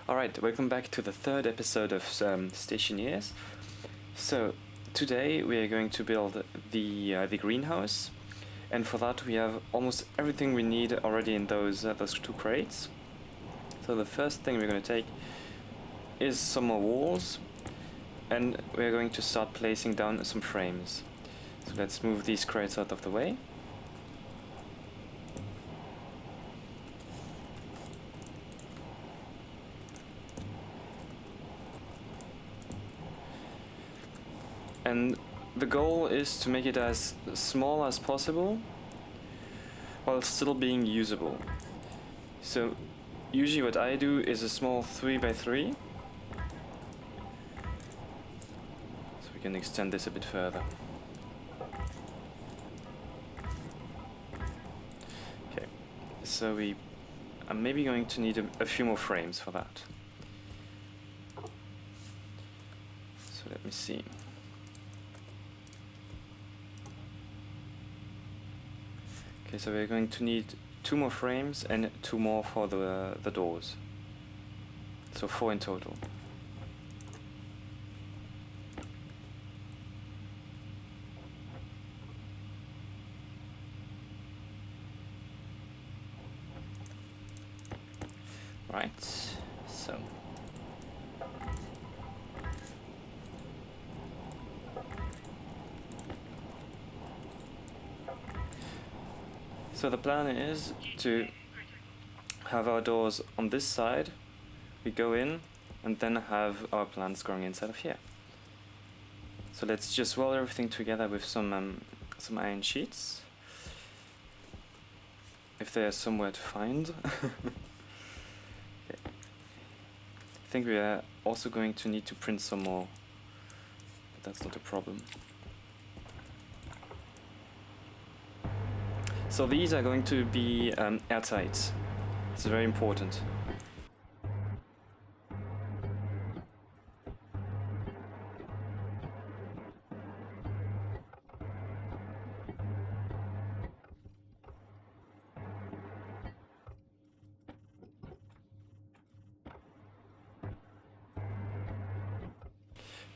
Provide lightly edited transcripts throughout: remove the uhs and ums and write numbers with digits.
Alright, welcome back to the third episode of Stationeers. So, today we are going to build the greenhouse, and for that we have almost everything we need already in those two crates. So the first thing we're going to take is some more walls, and we're going to start placing down some frames. So let's move these crates out of the way. And the goal is to make it as small as possible while still being usable. So usually what I do is a small 3x3. So we can extend this a bit further. Okay, so I'm maybe going to need a few more frames for that. So let me see. Okay, so we're going to need 2 more frames and 2 more for the doors. So 4 in total. Right, so. So the plan is to have our doors on this side, we go in, and then have our plants growing inside of here. So let's just weld everything together with some iron sheets, if they are somewhere to find. Okay. I think we are also going to need to print some more, but that's not a problem. So these are going to be airtight. It's very important.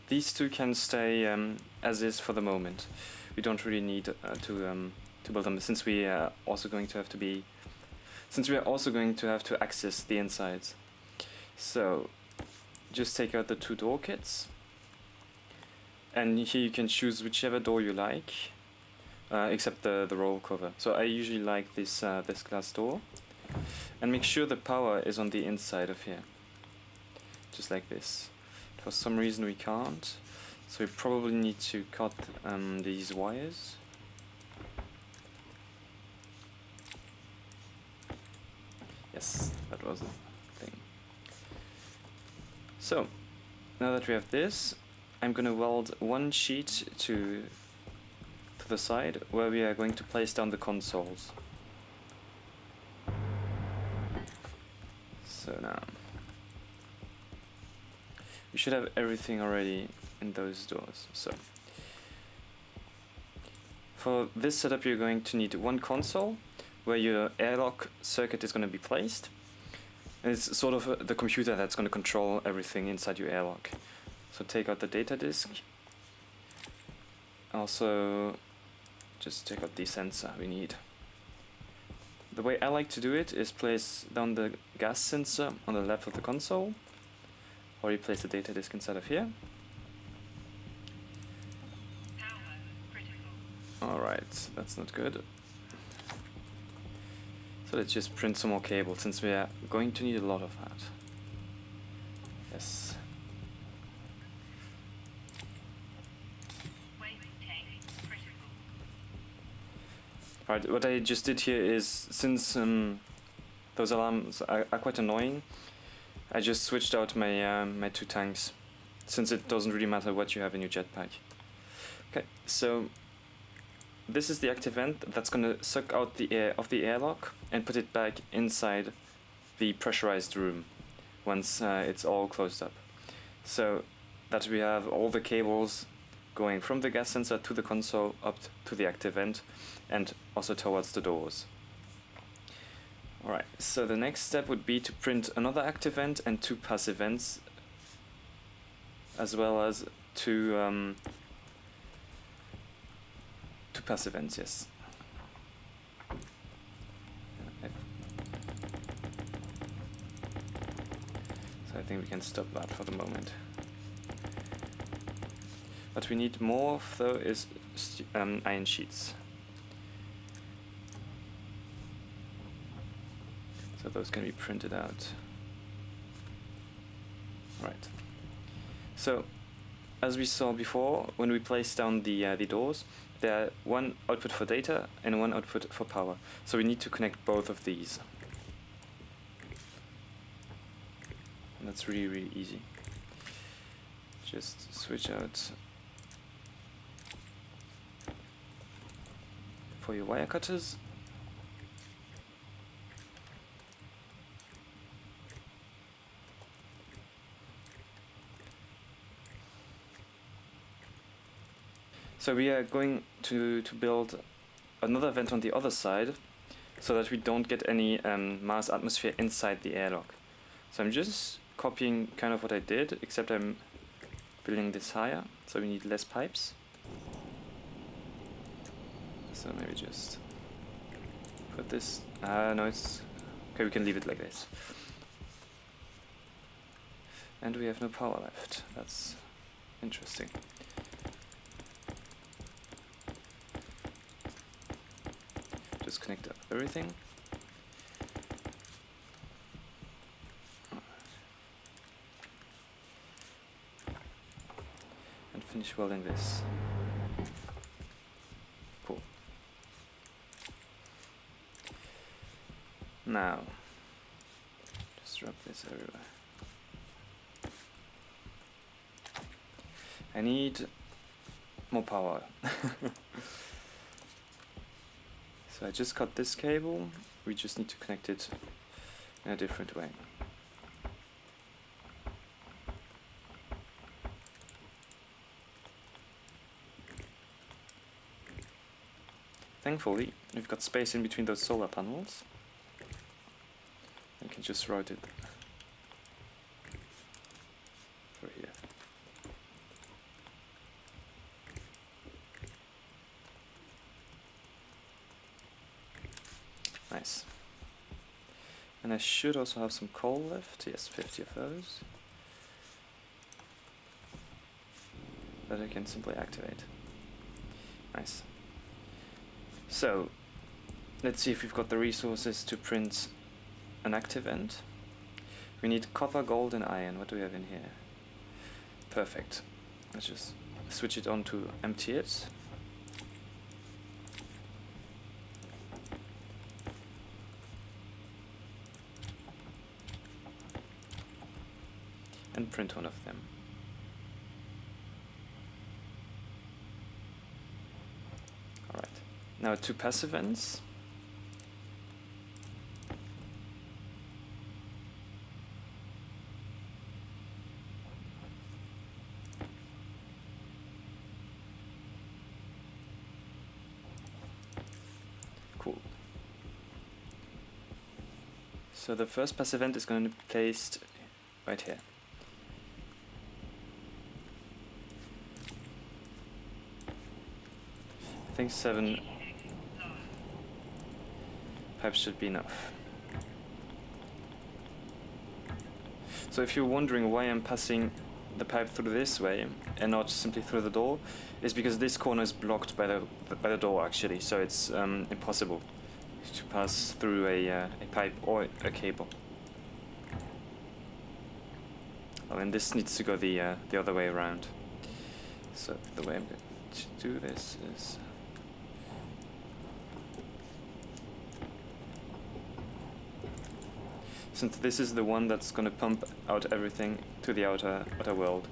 These two can stay as is for the moment. We don't really need to build them, since we are also going to have to access the insides. So just take out the 2 door kits, and here you can choose whichever door you like, except the roll cover. So I usually like this glass door, and make sure the power is on the inside of here, just like this. For some reason we can't, so we probably need to cut these wires. Yes, that was the thing. So, now that we have this, I'm going to weld one sheet to the side where we are going to place down the consoles. So now, we should have everything already in those doors. So, for this setup you're going to need one console where your airlock circuit is going to be placed. And it's sort of the computer that's going to control everything inside your airlock. So take out the data disk. Also, just take out the sensor we need. The way I like to do it is place down the gas sensor on the left of the console, or you place the data disk inside of here. Alright, that's not good. So let's just print some more cable, since we are going to need a lot of that. Yes. Alright, what I just did here is, since those alarms are quite annoying, I just switched out my my 2 tanks, since it doesn't really matter what you have in your jetpack. Okay, so this is the active vent that's going to suck out the air of the airlock and put it back inside the pressurized room once it's all closed up. So that we have all the cables going from the gas sensor to the console up to the active vent and also towards the doors. Alright, so the next step would be to print another active vent and 2 passive vents, as well as 2 passive vents, yes. So I think we can stop that for the moment. What we need more of, though, is iron sheets. So those can be printed out. Right. So, as we saw before, when we place down the doors, there are one output for data and one output for power. So we need to connect both of these. And that's really, really easy. Just switch out for your wire cutters. So we are going to build another vent on the other side, so that we don't get any mass atmosphere inside the airlock. So I'm just copying kind of what I did, except I'm building this higher, so we need less pipes. So maybe just put this, no, it's, okay, we can leave it like this. And we have no power left, that's interesting. Just connect up everything. And finish welding this. Cool. Now, just rub this everywhere. I need more power. So I just cut this cable, we just need to connect it in a different way. Thankfully, we've got space in between those solar panels. I can just route it for here. Nice. And I should also have some coal left. Yes, 50 of those. That I can simply activate. Nice. So, let's see if we've got the resources to print an active vent. We need copper, gold, and iron. What do we have in here? Perfect. Let's just switch it on to empty it. And print one of them. Alright, now 2 passive vents. Cool. So the first passive vent is going to be placed right here. I think 7 pipes should be enough. So if you're wondering why I'm passing the pipe through this way and not simply through the door, is because this corner is blocked by the door actually, so it's impossible to pass through a pipe or a cable. Well, and this needs to go the other way around. So the way I'm going to do this is since this is the one that's going to pump out everything to the outer world.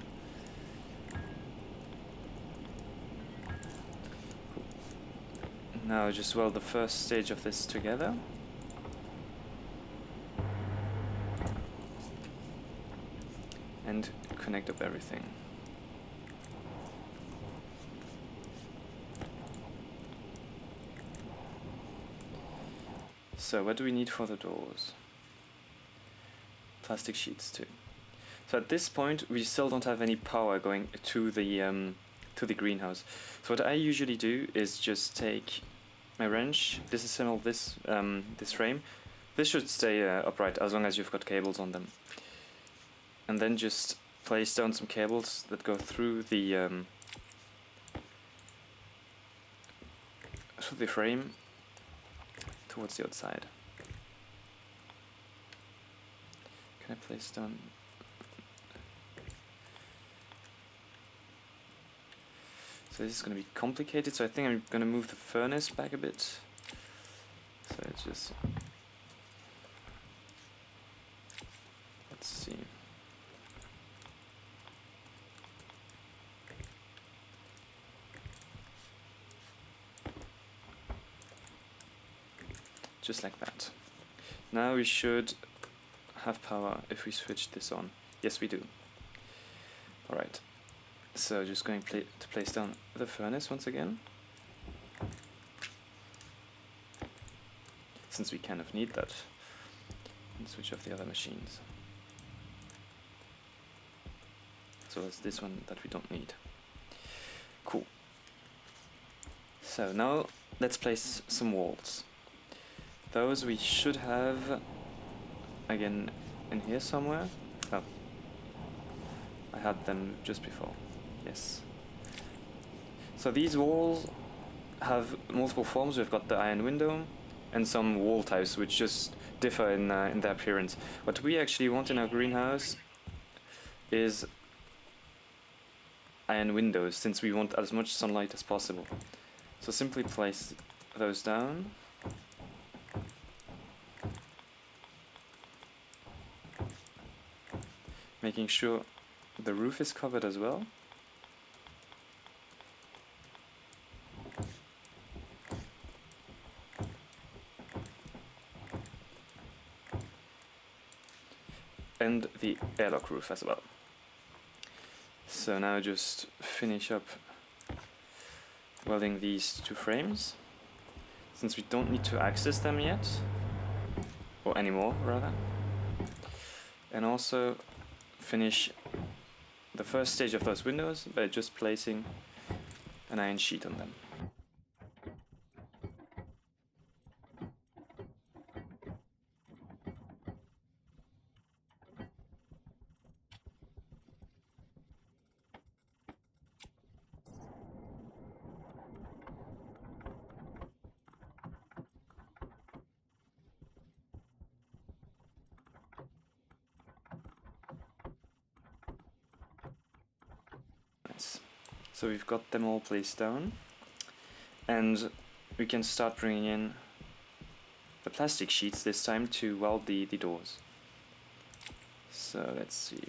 Now just weld the first stage of this together. And connect up everything. So what do we need for the doors? Plastic sheets too. So at this point we still don't have any power going to the greenhouse. So what I usually do is just take my wrench, disassemble this frame. This should stay upright as long as you've got cables on them. And then just place down some cables that go through the frame towards the outside. Can I place down? So this is going to be complicated, so I think I'm going to move the furnace back a bit. So it's just... let's see. Just like that. Now we should have power if we switch this on. Yes, we do. Alright. So just going to place down the furnace once again. Since we kind of need that. And switch off the other machines. So it's this one that we don't need. Cool. So now let's place some walls. Those we should have again in here somewhere. Oh, I had them just before. Yes. So these walls have multiple forms. We've got the iron window and some wall types which just differ in their appearance. What we actually want in our greenhouse is iron windows, since we want as much sunlight as possible. So simply place those down. Making sure the roof is covered as well. And the airlock roof as well. So now just finish up welding these two frames, since we don't need to access them yet, or anymore rather. And also finish the first stage of those windows by just placing an iron sheet on them. Nice. So we've got them all placed down, and we can start bringing in the plastic sheets this time to weld the doors. So let's see.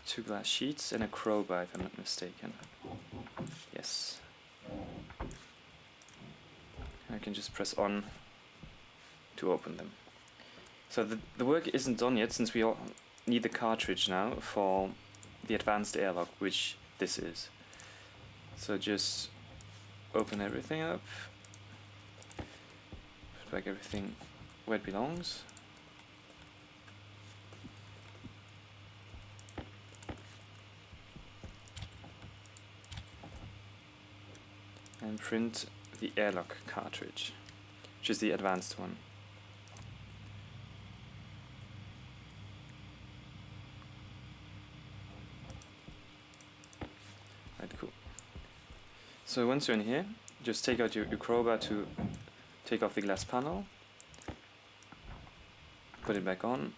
Two glass sheets and a crowbar, if I'm not mistaken. Yes. I can just press on to open them. So the work isn't done yet, since we all need the cartridge now for the advanced airlock, which this is. So just open everything up, put back everything where it belongs. And print the airlock cartridge, which is the advanced one. Right, cool. So once you're in here, just take out your crowbar to take off the glass panel, put it back on,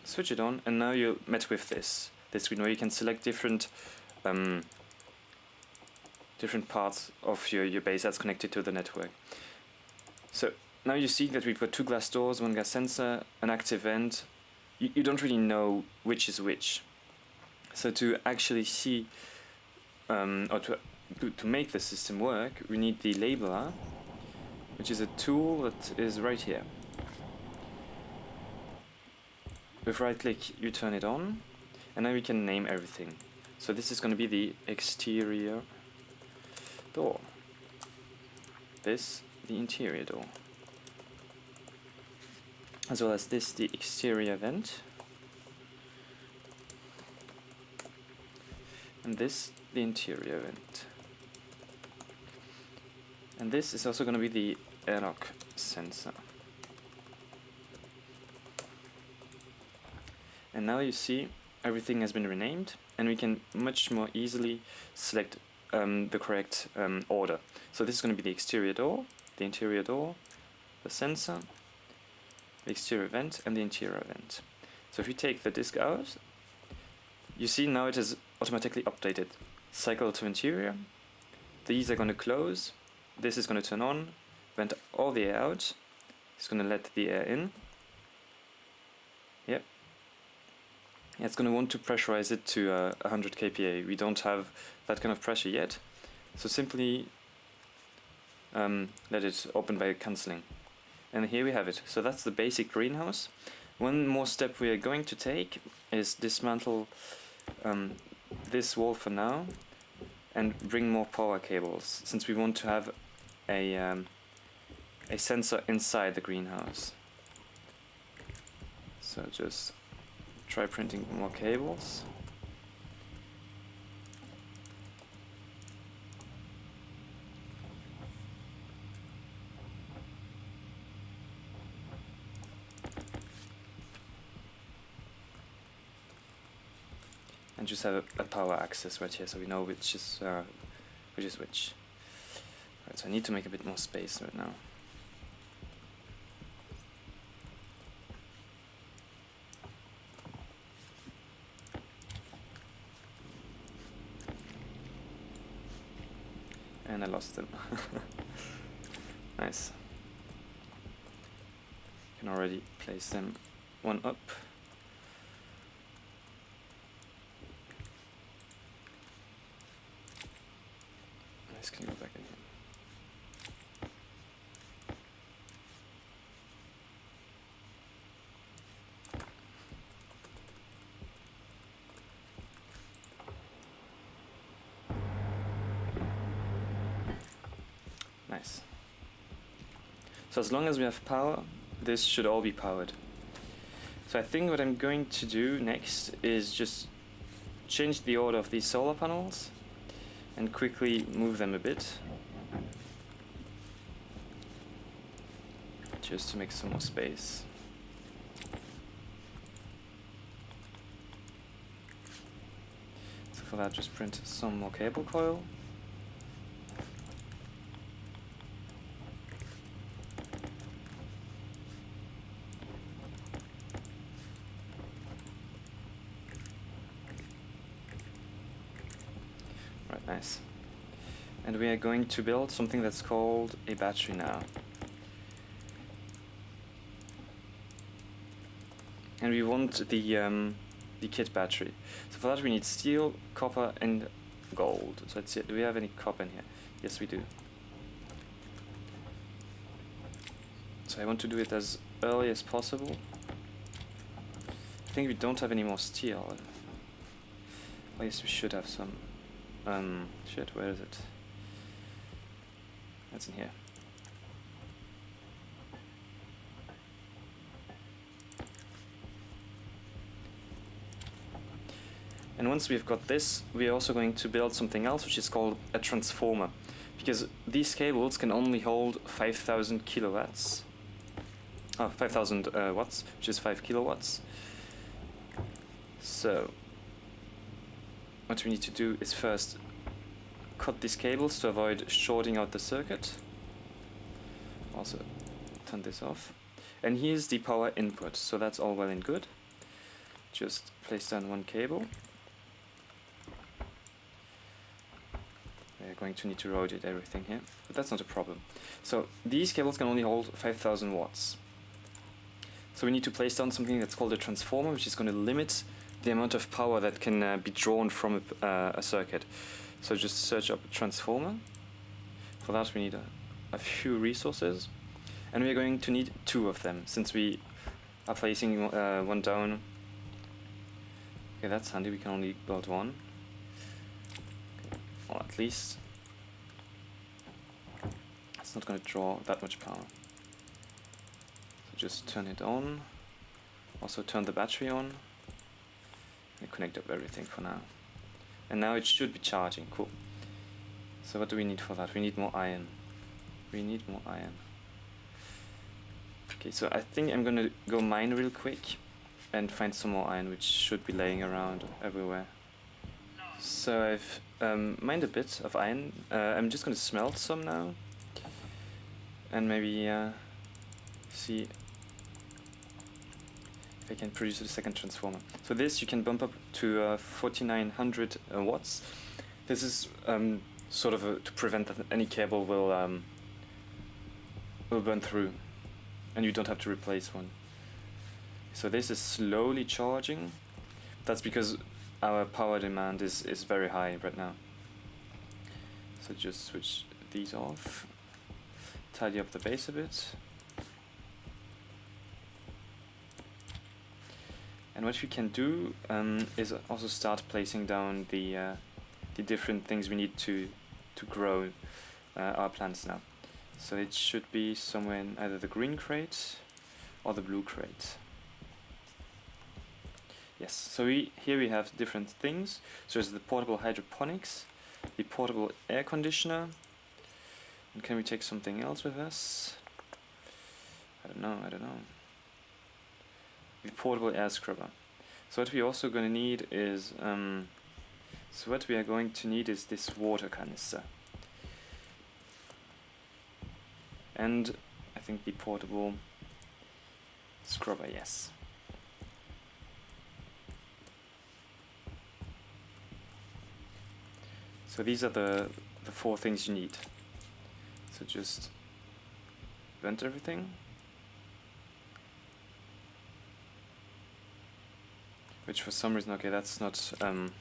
switch it on, and now you're met with this screen where you can select different parts of your base that's connected to the network. So now you see that we've got two glass doors, one gas sensor, an active vent. You don't really know which is which. So to actually see, or to make the system work, we need the labeler, which is a tool that is right here. With right click you turn it on, and now we can name everything. So this is going to be the exterior door. This, the interior door. As well as this, the exterior vent. And this, the interior vent. And this is also going to be the Airlock sensor. And now you see everything has been renamed, and we can much more easily select the correct order. So this is going to be the exterior door, the interior door, the sensor, the exterior vent, and the interior vent. So if you take the disk out, you see now it is automatically updated. Cycle to interior, these are going to close, this is going to turn on, vent all the air out, it's going to let the air in. Yep. It's going to want to pressurize it to 100 kPa. We don't have that kind of pressure yet, so simply let it open by cancelling. And here we have it. So that's the basic greenhouse. One more step we are going to take is dismantle this wall for now and bring more power cables, since we want to have a sensor inside the greenhouse. So just try printing more cables. And just have a power access right here, so we know which is which. Right, so I need to make a bit more space right now. And I lost them. Nice. Can already place them one up. Nice, can go back in here. Nice. So as long as we have power, this should all be powered. So I think what I'm going to do next is just change the order of these solar panels and quickly move them a bit, just to make some more space. So for that, just print some more cable coil. Right, nice. And we are going to build something that's called a battery now. And we want the kit battery. So for that we need steel, copper, and gold. So let's see, do we have any copper in here? Yes, we do. So I want to do it as early as possible. I think we don't have any more steel. Oh yes, we should have some. Shit, where is it? That's in here. And once we've got this, we're also going to build something else, which is called a transformer. Because these cables can only hold 5,000 kilowatts. 5,000 watts, which is 5 kilowatts. So what we need to do is first cut these cables to avoid shorting out the circuit. Also turn this off. And here's the power input, so that's all well and good. Just place down one cable. We're going to need to rotate everything here, but that's not a problem. So these cables can only hold 5,000 watts. So we need to place down something that's called a transformer, which is going to limit the amount of power that can be drawn from a circuit. So just search up transformer. For that we need a few resources, and we're going to need 2 of them, since we are placing one down. Okay, that's handy, we can only build one. or at least it's not going to draw that much power. So just turn it on, also turn the battery on, and connect up everything for now. And now it should be charging. Cool. So what do we need for that? We need more iron. We need more iron. Okay, so I think I'm gonna go mine real quick and find some more iron, which should be laying around everywhere. So I've mined a bit of iron. I'm just gonna smelt some now, and maybe see if I can produce a second transformer. So this you can bump up to 4900 watts. This is sort of to prevent that any cable will burn through, and you don't have to replace one. So this is slowly charging. That's because our power demand is very high right now. So just switch these off, tidy up the base a bit. And what we can do is also start placing down the different things we need to grow our plants now. So it should be somewhere in either the green crate or the blue crate. Yes, so here we have different things. So there's the portable hydroponics, the portable air conditioner, and can we take something else with us? I don't know. The portable air scrubber. So what we're also going to need is this water canister. And I think the portable scrubber, yes. So these are the 4 things you need. So just vent everything. Which for some reason, okay, that's not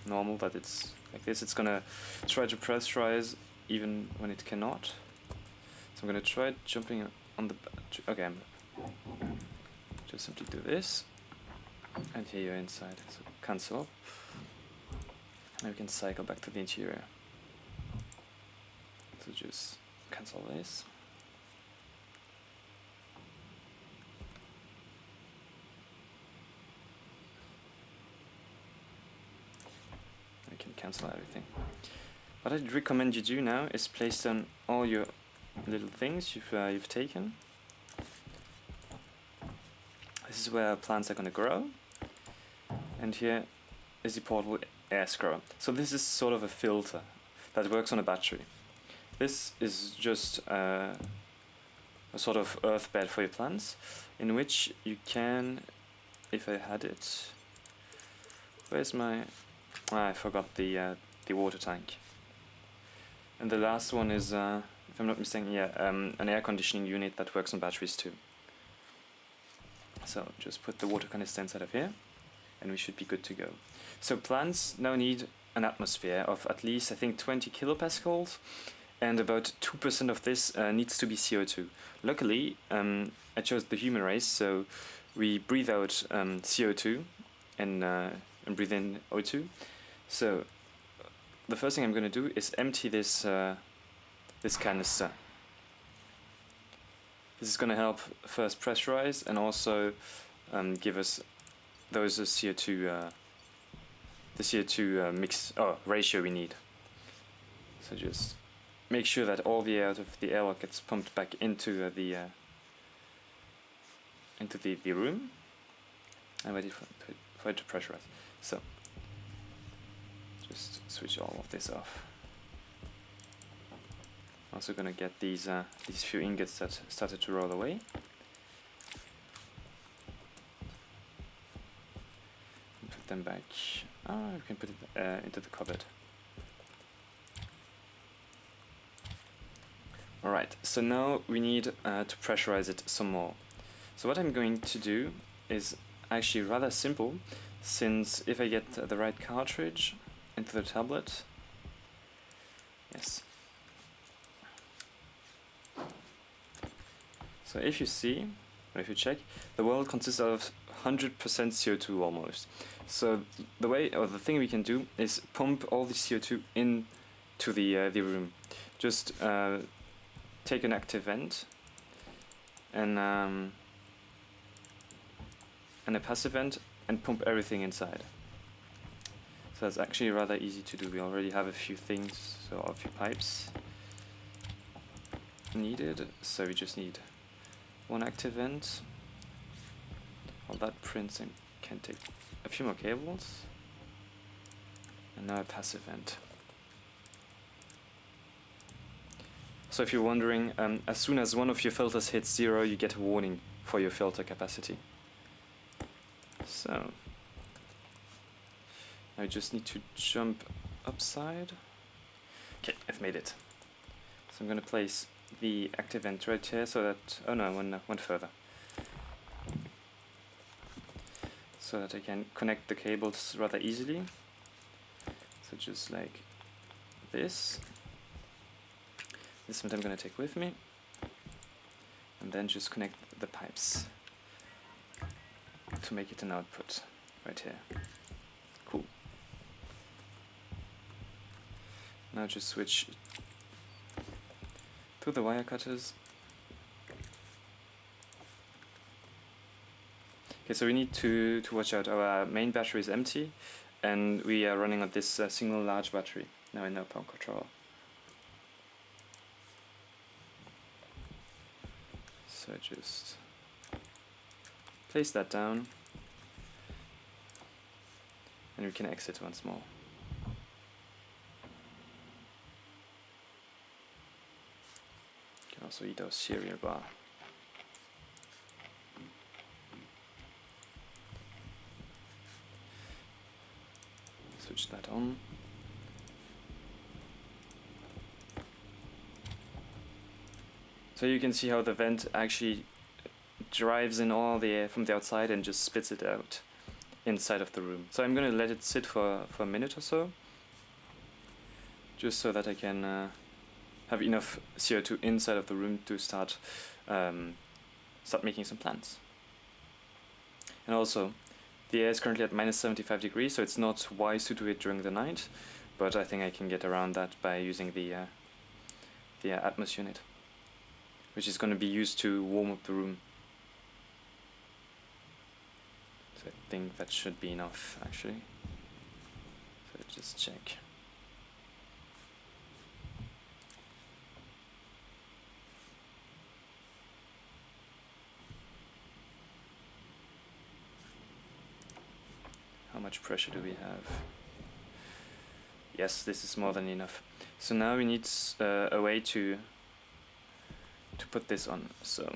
normal that it's like this. It's gonna try to pressurize even when it cannot. So I'm gonna try jumping on the battery. Okay, just simply do this. And here you're inside. So cancel. And we can cycle back to the interior. So just cancel this. We can cancel everything. What I'd recommend you do now is place down all your little things you've taken. This is where our plants are going to grow. And here is the portable air scrubber. So this is sort of a filter that works on a battery. This is just a sort of earth bed for your plants, in which you can, if I had it, where's my, I forgot the water tank. And the last one is, if I'm not mistaken, an air conditioning unit that works on batteries too. So just put the water canister inside of here, and we should be good to go. So plants now need an atmosphere of at least, I think, 20 kilopascals, and about 2% of this needs to be CO2. Luckily, I chose the human race, so we breathe out CO2 and breathe in O2. So the first thing I'm going to do is empty this this canister. This is going to help first pressurize and also give us those CO2 the CO2 mix ratio we need. So just make sure that all the air out of the airlock gets pumped back into the room and ready for it to pressurize. So just switch all of this off. Also gonna get these few ingots that started to roll away. Put them back. We can put it into the cupboard. Alright, so now we need to pressurize it some more. So what I'm going to do is actually rather simple, since if I get the right cartridge into the tablet, yes. So if you see, or if you check, the world consists of 100% CO2 almost. So the way, or the thing we can do is pump all the CO2 in to the room. Just take an active vent and a passive vent and pump everything inside. So that's actually rather easy to do. We already have a few things, so a few pipes needed. So we just need one active vent. While that prints, and can take a few more cables. And now a passive vent. So if you're wondering, as soon as one of your filters hits 0, you get a warning for your filter capacity. So I just need to jump upside. Okay, I've made it. So I'm going to place the active vent right here so that, oh no, one further. So that I can connect the cables rather easily. So just like this. This one I'm going to take with me. And then just connect the pipes to make it an output right here. Cool. Now just switch to the wire cutters. Okay, so we need to watch out. Our main battery is empty, and we are running on this single large battery. Now in our power control. So just place that down, and we can exit once more. You can also eat our cereal bar. Switch that on. So you can see how the vent actually drives in all the air from the outside and just spits it out inside of the room. So I'm going to let it sit for a minute or so, just so that I can have enough CO2 inside of the room to start making some plants. And also, the air is currently at minus 75 degrees, so it's not wise to do it during the night, but I think I can get around that by using the Atmos unit, which is going to be used to warm up the room. So I think that should be enough, actually. So just check. How much pressure do we have? Yes, this is more than enough. So now we need a way to put this on. So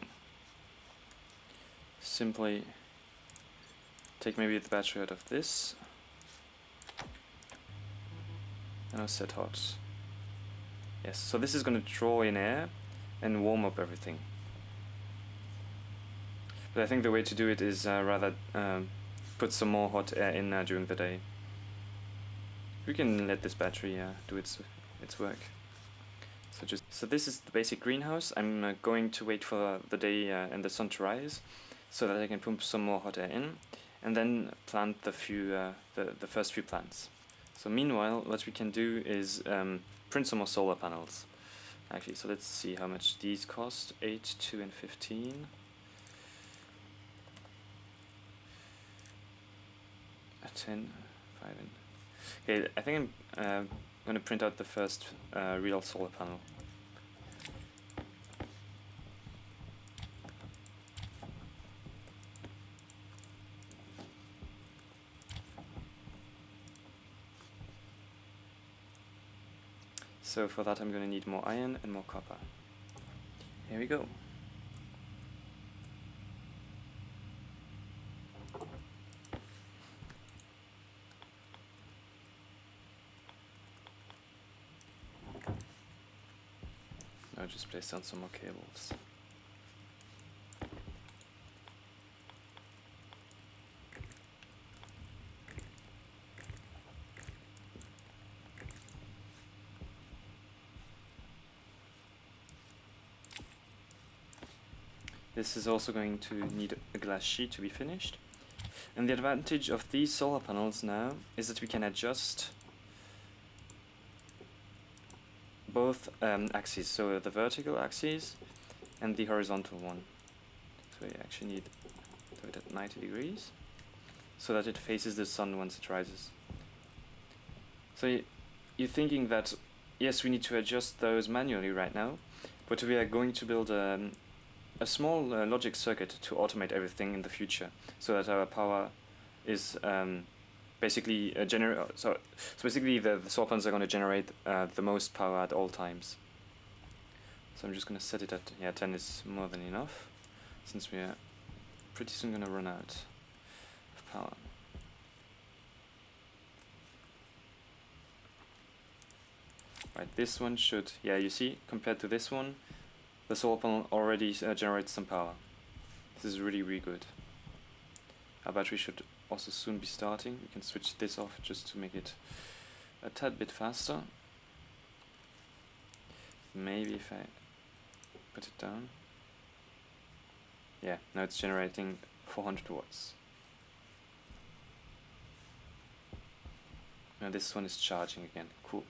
simply take maybe the battery out of this. And I'll set hot. Yes, so this is going to draw in air and warm up everything. But I think the way to do it is rather put some more hot air in during the day. We can let this battery do its work. So this is the basic greenhouse. I'm going to wait for the day and the sun to rise, so that I can pump some more hot air in, and then plant the first few plants. So meanwhile, what we can do is print some more solar panels. Actually, so let's see how much these cost. 8, 2, and 15. 10, 5, and... Okay, I think I'm going to print out the first real solar panel. So for that I'm going to need more iron and more copper. Here we go. Now just place down some more cables. This is also going to need a glass sheet to be finished. And the advantage of these solar panels now is that we can adjust both axes, so the vertical axis and the horizontal one. So you actually need to do it at 90 degrees so that it faces the sun once it rises. So you're thinking that, yes, we need to adjust those manually right now, but we are going to build a small logic circuit to automate everything in the future, so that our power is basically so basically the solar panels are going to generate the most power at all times. So I'm just going to set it at 10 is more than enough, since we are pretty soon going to run out of power. Right, this one should, yeah, you see, compared to this one, the solar panel already generates some power. This is really, really good. Our battery should also soon be starting. We can switch this off just to make it a tad bit faster. Maybe if I put it down. Yeah, now it's generating 400 watts. Now this one is charging again. Cool.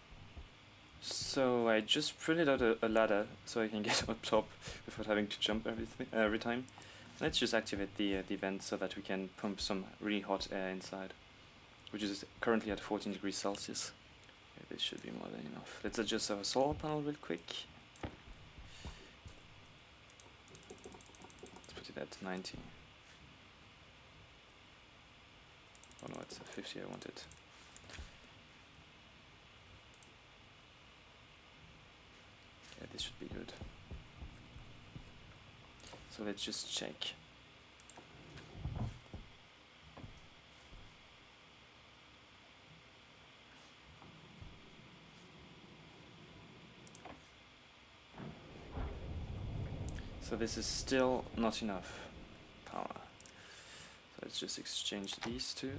So I just printed out a ladder so I can get on top without having to jump every time. Let's just activate the vent so that we can pump some really hot air inside, which is currently at 14 degrees Celsius. Okay, this should be more than enough. Let's adjust our solar panel real quick. Let's put it at 90. Oh no, it's a 50 I wanted. Okay, this should be good. So let's just check. So this is still not enough power. So let's just exchange these two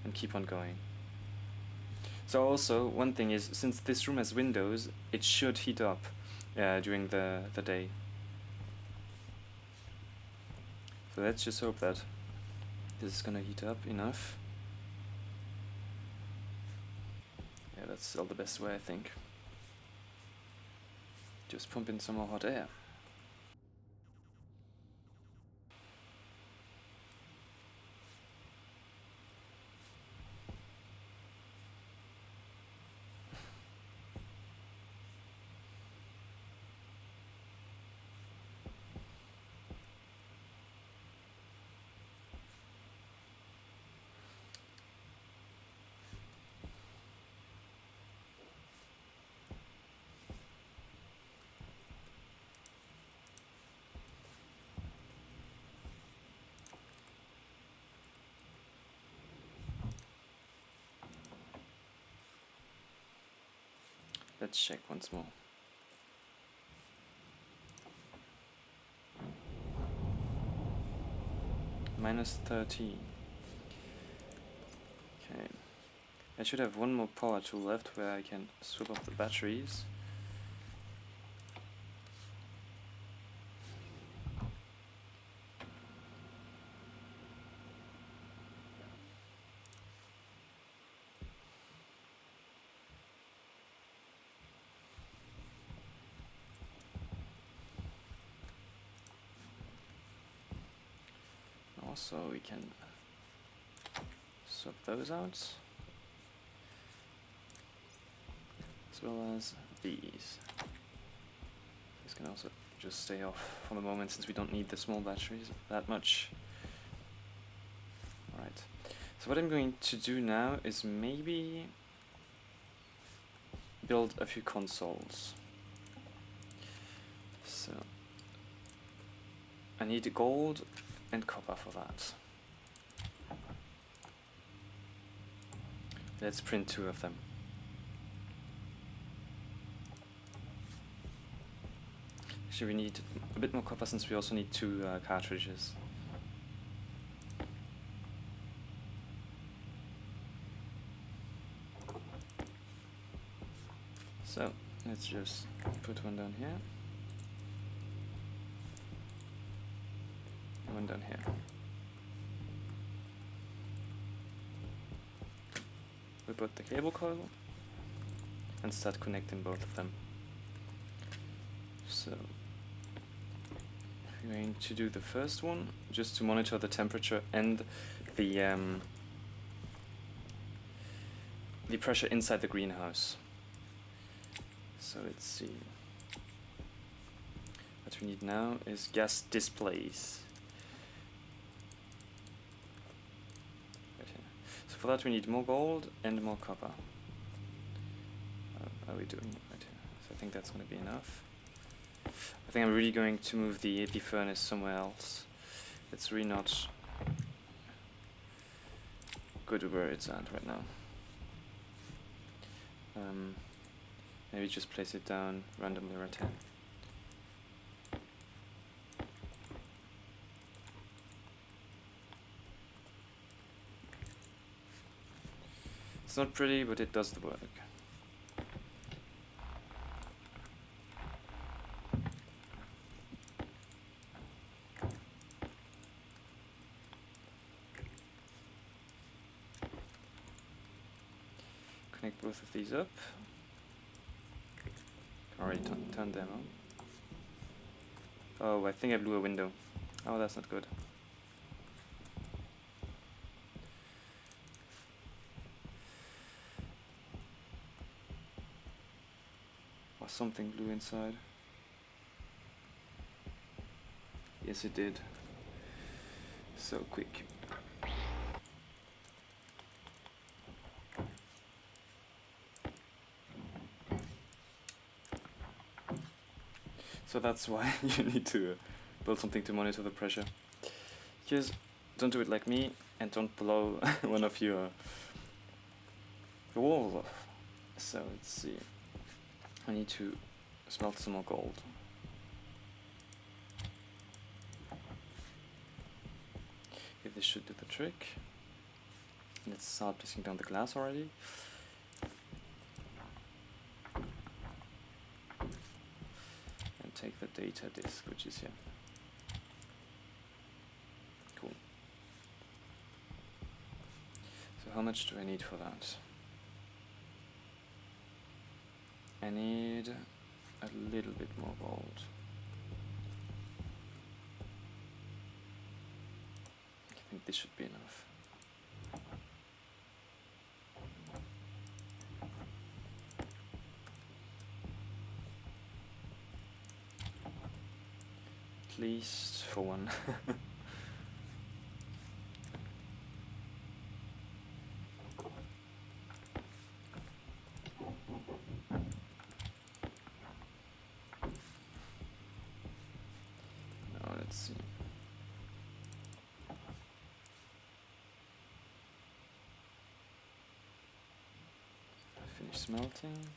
and keep on going. So also, one thing is, since this room has windows, it should heat up during the day. So let's just hope that this is gonna heat up enough. Yeah, that's still the best way, I think. Just pump in some more hot air. Let's check once more. Minus 13. Okay. I should have one more power tool left where I can swap off the batteries. Also, we can swap those out, as well as these. This can also just stay off for the moment, since we don't need the small batteries that much. Alright, so what I'm going to do now is maybe build a few consoles. So I need gold and copper for that. Let's print 2 of them. Actually, we need a bit more copper, since we also need 2 cartridges. So let's just put one down here. One down here. We put the cable coil, and start connecting both of them. So we're going to do the first one just to monitor the temperature and the pressure inside the greenhouse. So let's see. What we need now is gas displays. Right here. So for that we need more gold and more copper. How are we doing right here? So I think that's going to be enough. I think I'm really going to move the furnace somewhere else. It's really not good where it's at right now. Maybe just place it down randomly right here. It's not pretty, but it does the work. Connect both of these up. Already turned them on. Oh, I think I blew a window. Oh, that's not good. Or something blew inside. Yes, it did. So quick. So that's why you need to build something to monitor the pressure. Because don't do it like me and don't blow one of your walls off. So let's see. I need to smelt some more gold. Okay, this should do the trick. Let's start placing down the glass already. And take the data disk, which is here. Cool. So how much do I need for that? I need a little bit more gold. I think this should be enough. At least for one. Now let's see. Finish smelting.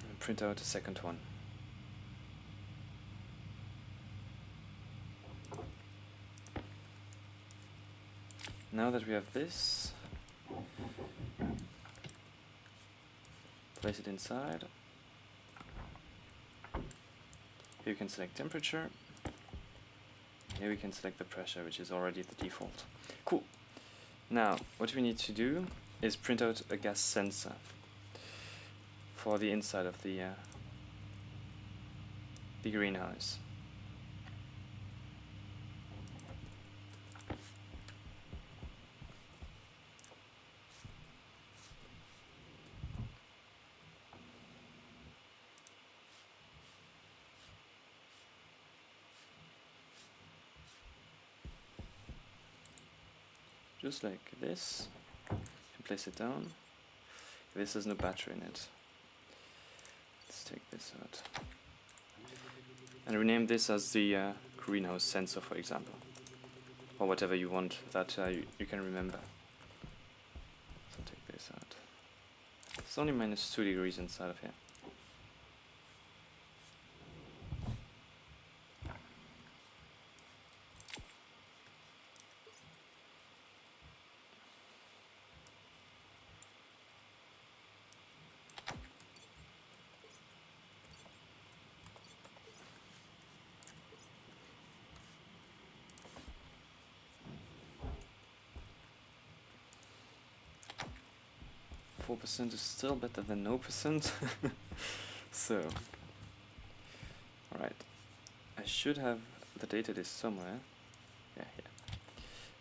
And print out a second one. Now that we have this, place it inside. Here you can select temperature. Here we can select the pressure, which is already the default. Cool. Now, what we need to do is print out a gas sensor for the inside of the greenhouse. Just like this, and place it down. This has no battery in it. Let's take this out. And rename this as the greenhouse sensor, for example. Or whatever you want that you can remember. So take this out. It's only -2 degrees inside of here. 4% is still better than no percent. So, alright. I should have the data disk somewhere. Yeah, here.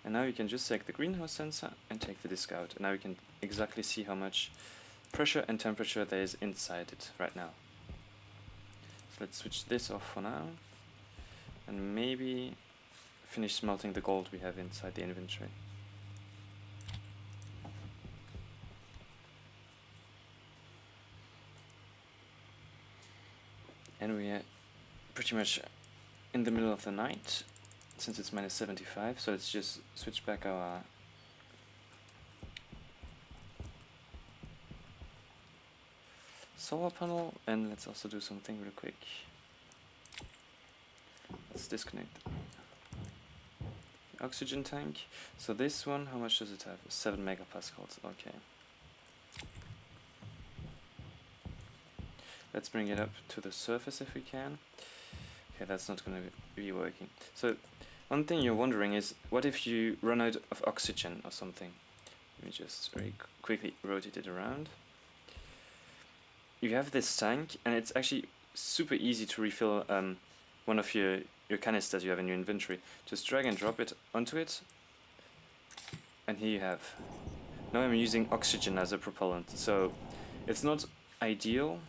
And now you can just select the greenhouse sensor and take the disk out. And now you can exactly see how much pressure and temperature there is inside it right now. So let's switch this off for now. And maybe finish smelting the gold we have inside the inventory. And we are pretty much in the middle of the night, since it's minus 75, so let's just switch back our solar panel, and let's also do something real quick. Let's disconnect the oxygen tank. So this one, how much does it have? 7 megapascals, okay. Let's bring it up to the surface if we can. Okay, that's not going to be working. So, one thing you're wondering is, what if you run out of oxygen or something? Let me just very quickly rotate it around. You have this tank, and it's actually super easy to refill one of your canisters you have in your inventory. Just drag and drop it onto it, and here you have. Now I'm using oxygen as a propellant, so it's not ideal,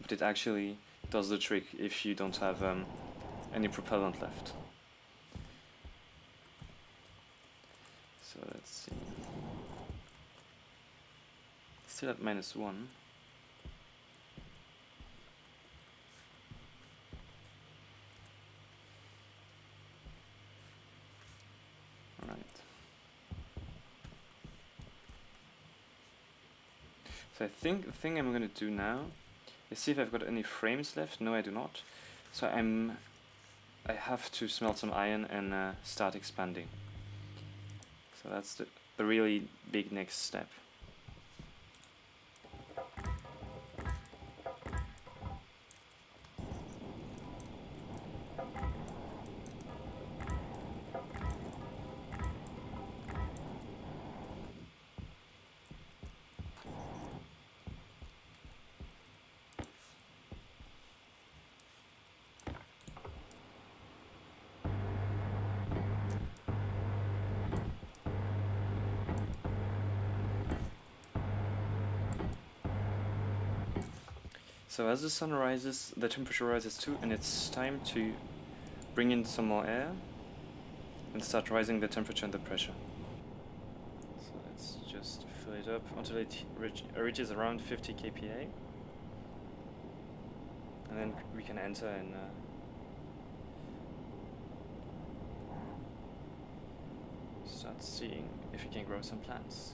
but it actually does the trick if you don't have any propellant left. So let's see. Still at -1. Alright. So I think the thing I'm going to do now is see if I've got any frames left. No, I do not. So I have to smelt some iron and start expanding. So that's the really big next step. So as the sun rises, the temperature rises too, and it's time to bring in some more air and start rising the temperature and the pressure. So let's just fill it up until it reaches around 50 kPa. And then we can enter and start seeing if we can grow some plants.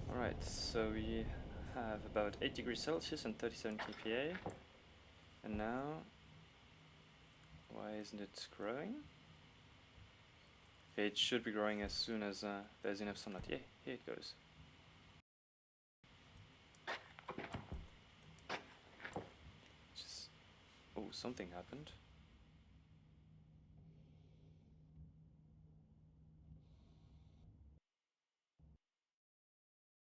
Alright, so we have about 8 degrees Celsius and 37 kPa. And now, why isn't it growing? Okay, it should be growing as soon as there's enough sunlight. Yeah, here it goes. Oh, something happened.